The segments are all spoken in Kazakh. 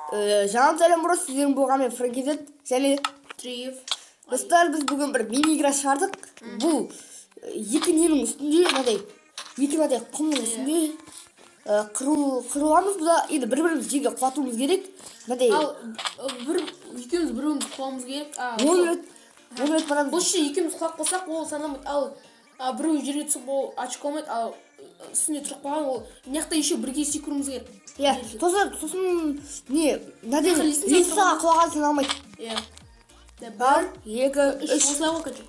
Жаңа сәлем бұрыс, сіздердің болған мен Франкизет және Триев. Достар, біз бүгін бір мини-игра шығардық. Бұл екі ненің үстінде, екі құмның үстінде қыруамыз. Бұда енді бір-біріміз жерге құлатуымыз керек. Ал екеуміз бір-біріміз құламыз керек. 10 минут барамыз. Бұл ше екеуміз құлап қалсақ, ол санамайды. Ал біреу жерге түсіп, ол очко алмайды. Ал үстіне тұрып қалған, ол мынаяқта еще бірге секіруіміз керек. Иә, сосын лисаға құлаған саналмайды. Иә. Бір, екі, үш. Осылай ғой кәдімгі.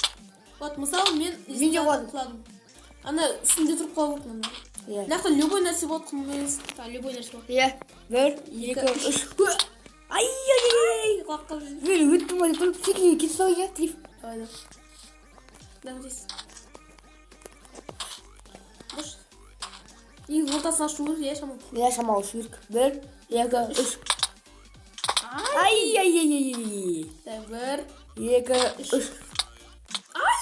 Вот, мысалы, мен құладым. Ана үстінде тұрып қалып отырмын. Мынаяқта любой нәрсе болады, құмыз. Любой нәрсе болады. Иә, бір, екі, үш. Ай-яй-яй! Құлап қалып жүрмін. Мен өттім ғой, тұрып секіге кетіп салайын, иә, Триф. Давай. Давай здесь. Бош. И ортасын ашу керек, иә, шамалы. Иә, шамалы ашу керек. Бір, екі, үш. Ай-яй-яй-яй-яй. Бір, екі, үш.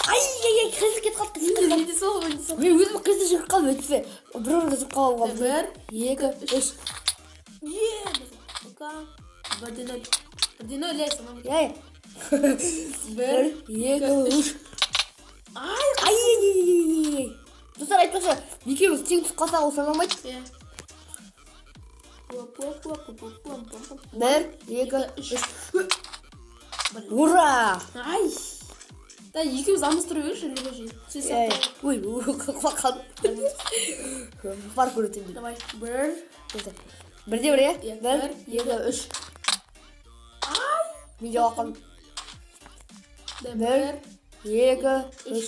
Ай-яй-яй, қисы кетіп қалды. Мен өзім қисы шығып қалдым, өтсе. Бір-бірге тұрып қалып қалдым. Бір, екі, үш. Бірден ойлай, санам. Иә. Бір, екі, үш. Ай-яй-яй-яй. Достар, айтпақшы, екеуміз тең түсіп қалсақ, ол саналмайды. Иә. Бір, екі, үш. Ура! Ай! Да, екеуміз амыз тұру берші, любой жей. Ой, құлақ қалдым. Бар көретемін. Давай. Бір. Бірде бір, иә? Бір, екі, үш. Мен жауап қалдым. Бір, екі, үш.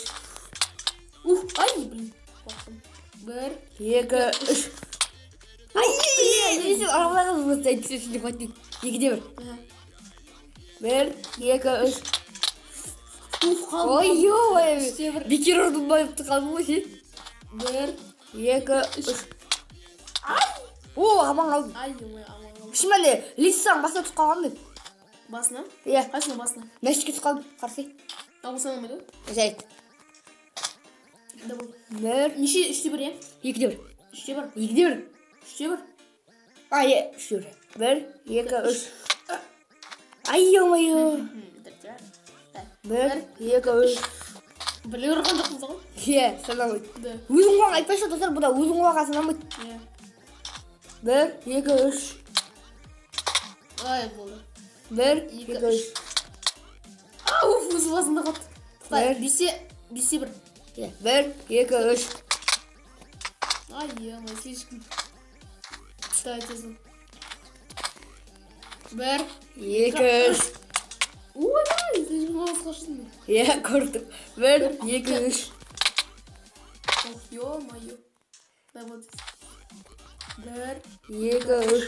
Ай, блин. Бір, екі, үш. Ай-яй-яй! Мен сен араларға жұмысты айтысың деп айтайын. Екіде бір. Бір, екі, үш. Ой-ой! Бекер ұрдым байыпты қалдым ғой сен. Бір, екі, үш. О, аман қалдым. Ай-ой, аман қалдым. Шымәлі, лиссаң басына түсіп қалған деп. Басына? Иә. Қайсына басына? Мәшікке түсіп қалдым, қарсы. Ал санамайды ғой? Жарайды. Бір. Неше? Үште бір, иә? Екіде бір. Үште бір. Екіде бір. Үште бір. Иә, үште бір. Бір, екі, үш. Ай-ой-ой. Бір, екі, үш. Біле ұрған жоқпыз ғой? Иә, санамайды. Өзің оған айтпайшы, достар, бұда өзің оған санамайды. Иә. Бір, екі, үш. Ай, болды. Бір, екі, үш. Өзі басында қалды. Тұқтай, бесе бір. Бір, екі, үш. Ай, емай, слишком. Тұқтай, тезін. Бір, екі, үш. Ой, слишком мағыз қашысын. Иә, көрдім. Бір, екі, үш. Ё-майо. Да, вот. Бір, екі, үш.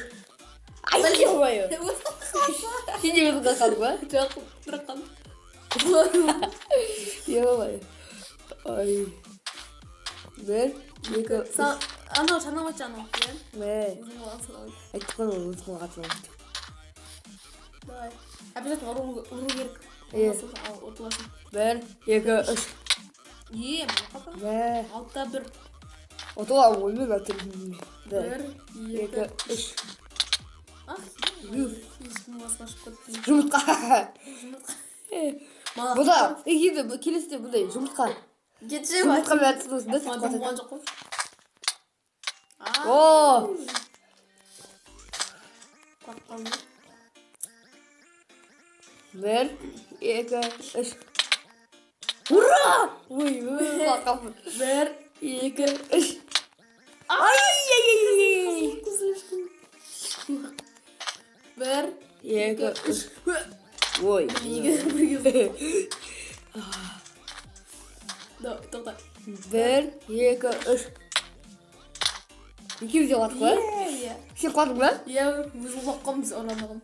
Ай-ой-ой. Сен де өзің қалдың ба? жоқ, бірақ қалды. Ё-ой. Ай. Бір, екі, үш. Анау санамайды анау, иә? Өзің оған санамайды. айттық қой, өзің оған санамайды. Давай. Обязательно ұру керек. Отыласын. Бір, екі, үш. Қақа? Алтта бір. Отылам ғой мен әтірім. Бір, екі, үш. Басқа шып көттім. Жұмыртқа. Бұда, енді келесіде бұдай жұмыртқа. Кетші ба? Жұмыртқа мен әтірімізді сұрт Мадам болған жоқ қой. О! Қаққанды. Бір, екі, үш. Ура! Ой, қаққанмын. Бір, екі, үш. Ай-яй-яй-яй! Бір, екі, үш. Ой. Тоқта. Бір, екі, үш. Екеуміз де қуаттық ба? Иә. Сен қуаттың ба? Иә, өзің қаққанбыз орамағын.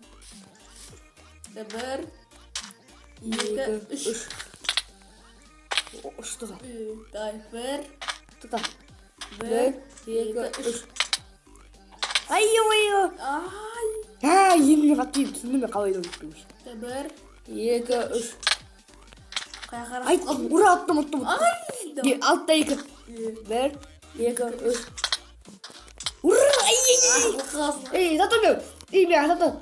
Бір, екі, үш. Үш тұға. Дай, бір. Тұта. Бір, екі, үш. Ай-ой-ой. Ай. Енді мен қаттайым, түсінді мен қалай өтпейміз. Бір, екі, үш. қаяқара. Ай, ұра аттым. Ай. Алтта екі. Бір, екі, үш. Ура! Ай-яй-яй. Қағазын. Затон мен. Мен ататым.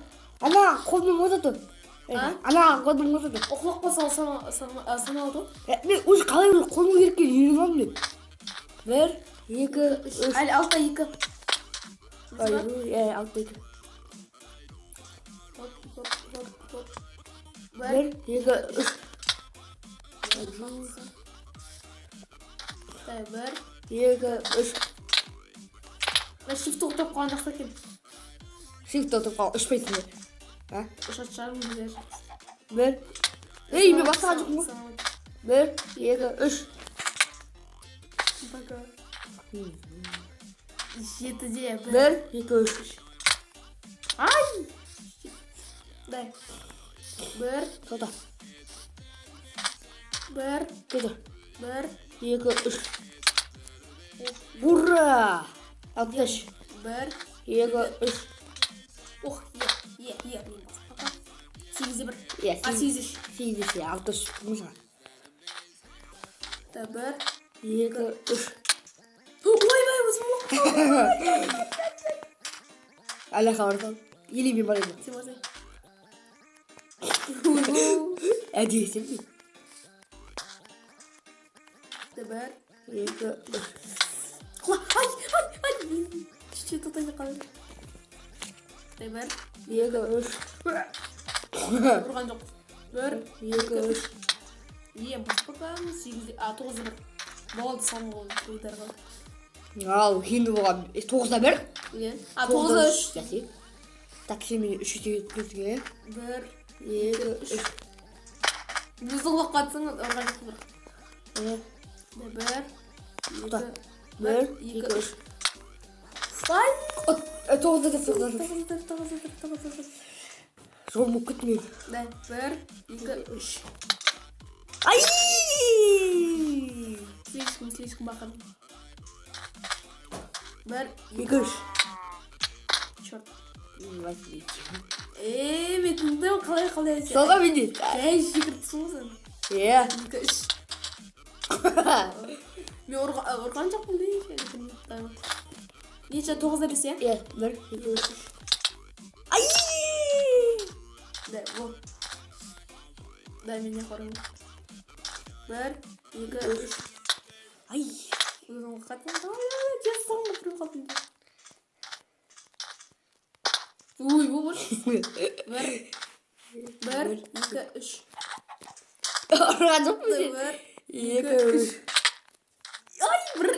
Ана қолымнан озады. А? Ана қолымнан озады. Оқылық болса саналды. Мен уже қалай бір қолым керек екенін үйреніп алдым мен. 1, 2, 3. Әлі 6-2. 6. 1, 2, 3. 1. 2, 3. Мен shift тоқтап қалған жақсы екен. Shift отып қал, ұшпайсың ба? А? Ұшатшарым біздер. 1. Ей, мен бастаған жоқпын ғой. 1, 2, 3. Пока. 7-де 1, 2, 3. Ай! Дай. 1. Тоқта. 1. Кеді. 1. 2, 3. Ура! 60. 1. 2, 3. Ох, е. Пока. 8-де 1. Е, А 8-де 3. 8, 60. Мысға. 1. 2, 3. Ойбай, өзім ұлық. Әлі қабырсам. Елі мен бар еді. Сен басай. Әдейі сен бе? 1. 2, 3. Ай. Кішкене тоқтайды қалды. 1. 2, 3. Ұрған жоқ. 1. 2, 3. Пока. 8-де. 9-де 1. Болды сан болды. Ойдарға. Ал, енді болған 9-да 1. 9-да 3. Жәсе. Так, сен мен 3 өтеге. 1. 2, 3. Бізді құлақ қатысың ұрған жоқ бір. 1. 1, 2, 3. Ай! 9-да. Жолым күтмеймін. 1. 2, 3. Ай! Слишком бақырдым. 1. 2, 3. Черт. Мен Метіңді қалай әсер? Солға мен дейді. Жай шекіртісің ғой сен. 2, 3. Мен ұрған жоқпын дейін. Неше 9-да 5, е? 1, 2, 3. Ай! Дай мене қорым. 1, 2, 3. Ай! Өзің қатын. Жас соңғы тұрып қалдым. Ой, бұл бір. 1, 2, 3. Ұрған жоқпын сен. 1, 2, 3. Ай, бір.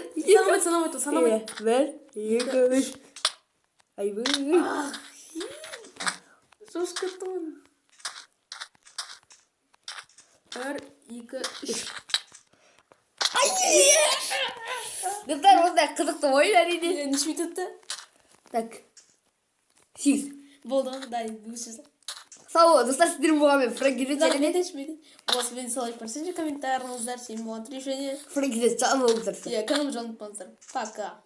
Санамайды. 1, 2, 3. Ай, бұл. Жош кеттің. 1, 2, 3. Ай! Достар, осындай қызықты ойын әрине. Неше минут өтті? Так. 8. Болды, дай, бөлісіз. Сау, достар, сіздермен болған мен Фрэнкиді чәліне. Осы бені солай көрсенші комментарыңыздар, сен болған решение. Фрэнкиді чалып олыңыздар. Каналымды ұмытпаңыздар. Пока.